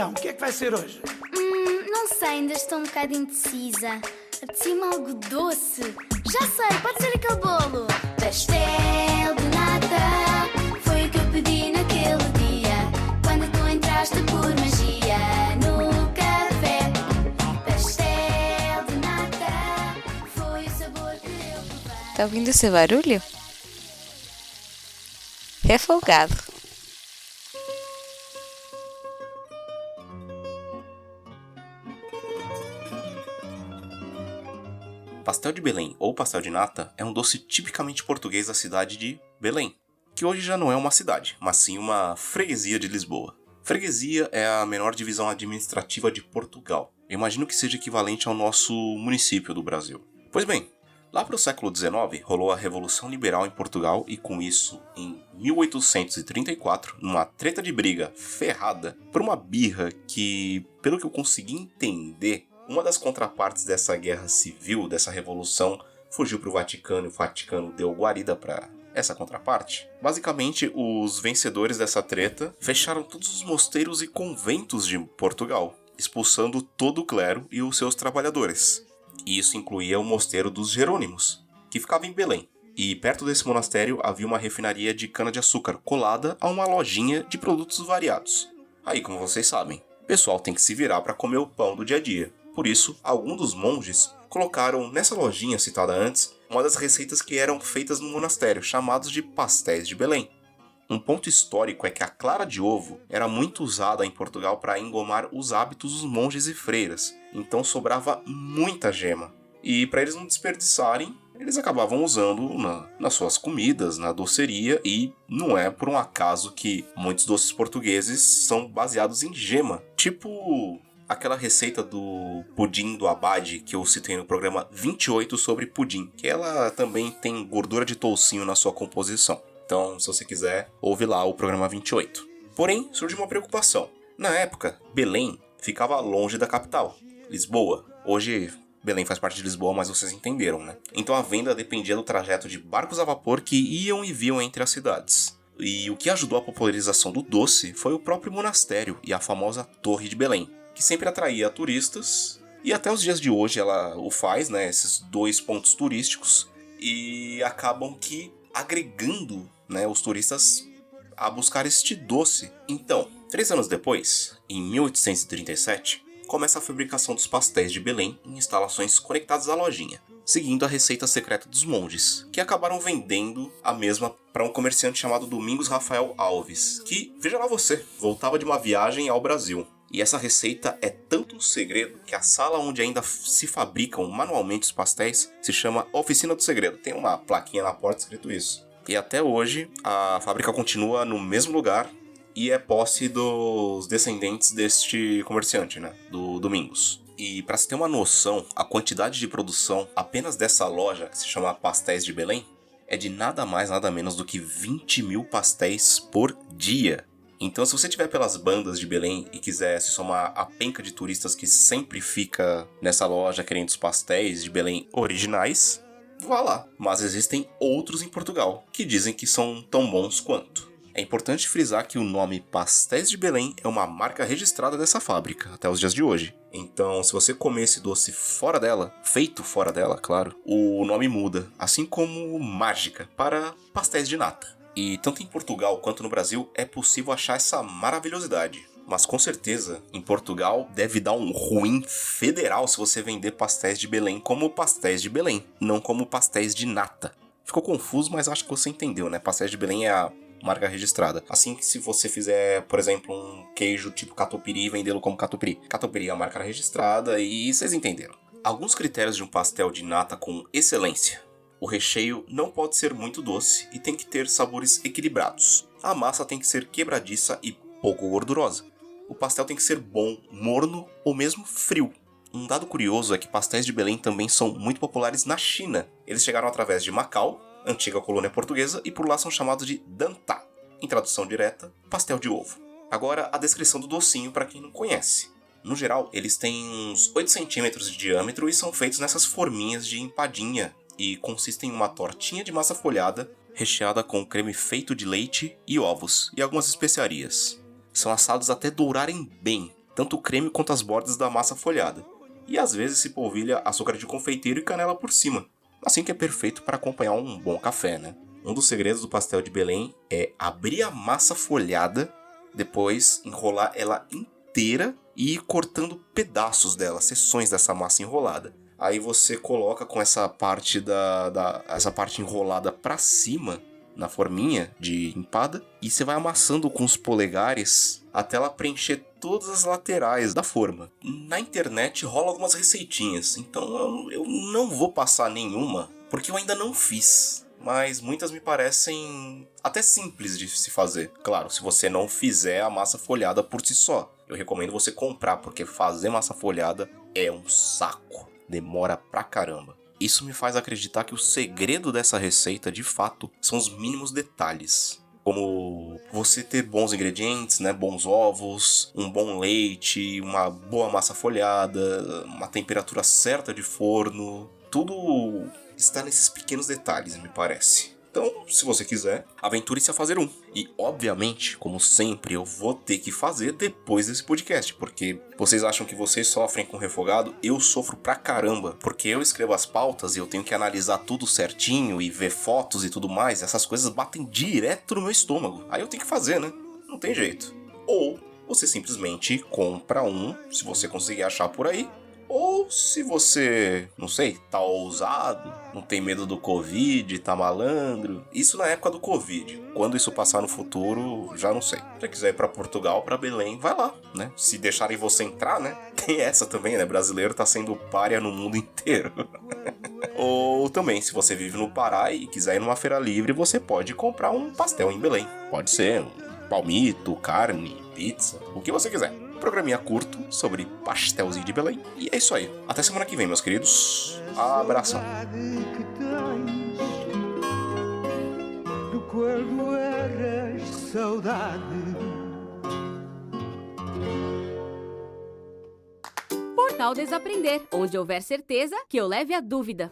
Então, o que é que vai ser hoje? Não sei, ainda estou um bocado indecisa. Apetecia-me algo doce. Já sei, pode ser aquele bolo. Pastel de nata, foi o que eu pedi naquele dia, quando tu entraste por magia no café. Pastel de nata, foi o sabor que eu provei. Tá ouvindo esse barulho? É folgado. Pastel de Belém ou pastel de nata é um doce tipicamente português da cidade de Belém, que hoje já não é uma cidade, mas sim uma freguesia de Lisboa. Freguesia é a menor divisão administrativa de Portugal. Eu imagino que seja equivalente ao nosso município do Brasil. Pois bem, lá para o século XIX rolou a Revolução Liberal em Portugal e com isso, em 1834, numa treta de briga ferrada por uma birra que, pelo que eu consegui entender, uma das contrapartes dessa guerra civil, dessa revolução, fugiu para o Vaticano e o Vaticano deu guarida para essa contraparte. Basicamente, os vencedores dessa treta fecharam todos os mosteiros e conventos de Portugal, expulsando todo o clero e os seus trabalhadores. E isso incluía o mosteiro dos Jerônimos, que ficava em Belém. E perto desse monastério havia uma refinaria de cana-de-açúcar colada a uma lojinha de produtos variados. Aí, como vocês sabem, o pessoal tem que se virar para comer o pão do dia a dia. Por isso, alguns dos monges colocaram nessa lojinha citada antes uma das receitas que eram feitas no monastério, chamados de pastéis de Belém. Um ponto histórico é que a clara de ovo era muito usada em Portugal para engomar os hábitos dos monges e freiras, então sobrava muita gema. E para eles não desperdiçarem, eles acabavam usando nas suas comidas, na doceria, e não é por um acaso que muitos doces portugueses são baseados em gema, tipo aquela receita do pudim do Abade que eu citei no programa 28 sobre pudim, que ela também tem gordura de toucinho na sua composição. Então, se você quiser, ouve lá o programa 28. Porém, surge uma preocupação. Na época, Belém ficava longe da capital, Lisboa. Hoje, Belém faz parte de Lisboa, mas vocês entenderam, né? Então a venda dependia do trajeto de barcos a vapor que iam e vinham entre as cidades. E o que ajudou a popularização do doce foi o próprio monastério e a famosa Torre de Belém, que sempre atraía turistas, e até os dias de hoje ela o faz, né, esses dois pontos turísticos, e acabam que agregando, né, os turistas a buscar este doce. Então, 3 anos depois, em 1837, começa a fabricação dos pastéis de Belém em instalações conectadas à lojinha, seguindo a receita secreta dos monges, que acabaram vendendo a mesma para um comerciante chamado Domingos Rafael Alves, que, veja lá você, voltava de uma viagem ao Brasil. E essa receita é tanto um segredo que a sala onde ainda se fabricam manualmente os pastéis se chama Oficina do Segredo. Tem uma plaquinha na porta escrito isso. E até hoje a fábrica continua no mesmo lugar e é posse dos descendentes deste comerciante, né, do Domingos. E para se ter uma noção, a quantidade de produção apenas dessa loja, que se chama Pastéis de Belém, é de nada mais nada menos do que 20 mil pastéis por dia. Então, se você estiver pelas bandas de Belém e quiser se somar à penca de turistas que sempre fica nessa loja querendo os pastéis de Belém originais, vá lá. Mas existem outros em Portugal que dizem que são tão bons quanto. É importante frisar que o nome Pastéis de Belém é uma marca registrada dessa fábrica até os dias de hoje. Então, se você comer esse doce fora dela, feito fora dela, claro, o nome muda, assim como Mágica para Pastéis de Nata. E tanto em Portugal quanto no Brasil é possível achar essa maravilhosidade. Mas com certeza, em Portugal deve dar um ruim federal se você vender pastéis de Belém como pastéis de Belém, não como pastéis de nata. Ficou confuso, mas acho que você entendeu, né? Pastéis de Belém é a marca registrada. Assim que se você fizer, por exemplo, um queijo tipo catupiry e vendê-lo como catupiry. Catupiry é a marca registrada e vocês entenderam. Alguns critérios de um pastel de nata com excelência. O recheio não pode ser muito doce e tem que ter sabores equilibrados. A massa tem que ser quebradiça e pouco gordurosa. O pastel tem que ser bom, morno ou mesmo frio. Um dado curioso é que pastéis de Belém também são muito populares na China. Eles chegaram através de Macau, antiga colônia portuguesa, e por lá são chamados de dantá. Em tradução direta, pastel de ovo. Agora, a descrição do docinho para quem não conhece. No geral, eles têm uns 8 centímetros de diâmetro e são feitos nessas forminhas de empadinha, e consistem em uma tortinha de massa folhada, recheada com creme feito de leite e ovos, e algumas especiarias. São assados até dourarem bem, tanto o creme quanto as bordas da massa folhada. E às vezes se polvilha açúcar de confeiteiro e canela por cima. Assim que é perfeito para acompanhar um bom café, né? Um dos segredos do pastel de Belém é abrir a massa folhada, depois enrolar ela inteira e ir cortando pedaços dela, seções dessa massa enrolada. Aí você coloca com essa parte essa parte enrolada para cima na forminha de empada e você vai amassando com os polegares até ela preencher todas as laterais da forma. Na internet rola algumas receitinhas, então eu não vou passar nenhuma porque eu ainda não fiz. Mas muitas me parecem até simples de se fazer. Claro, se você não fizer a massa folhada por si só. Eu recomendo você comprar, porque fazer massa folhada é um saco. Demora pra caramba. Isso me faz acreditar que o segredo dessa receita, de fato, são os mínimos detalhes. Como você ter bons ingredientes, né? Bons ovos, um bom leite, uma boa massa folhada, uma temperatura certa de forno. Tudo está nesses pequenos detalhes, me parece. Então, se você quiser, aventure-se a fazer um. E, obviamente, como sempre, eu vou ter que fazer depois desse podcast. Porque vocês acham que vocês sofrem com refogado? Eu sofro pra caramba. Porque eu escrevo as pautas e eu tenho que analisar tudo certinho e ver fotos e tudo mais. Essas coisas batem direto no meu estômago. Aí eu tenho que fazer, né? Não tem jeito. Ou você simplesmente compra um, se você conseguir achar por aí. Ou se você, não sei, tá ousado, não tem medo do Covid, tá malandro. Isso na época do Covid. Quando isso passar no futuro, já não sei. Se você quiser ir pra Portugal, pra Belém, vai lá, né? Se deixarem você entrar, né? Tem essa também, né? Brasileiro tá sendo pária no mundo inteiro. Ou também, se você vive no Pará e quiser ir numa feira livre, você pode comprar um pastel em Belém. Pode ser um palmito, carne, pizza, o que você quiser. Programinha curto sobre pastelzinho de Belém. E é isso aí. Até semana que vem, meus queridos. Abração. Do quando eras saudade. Portal Desaprender, onde houver certeza que eu leve a dúvida.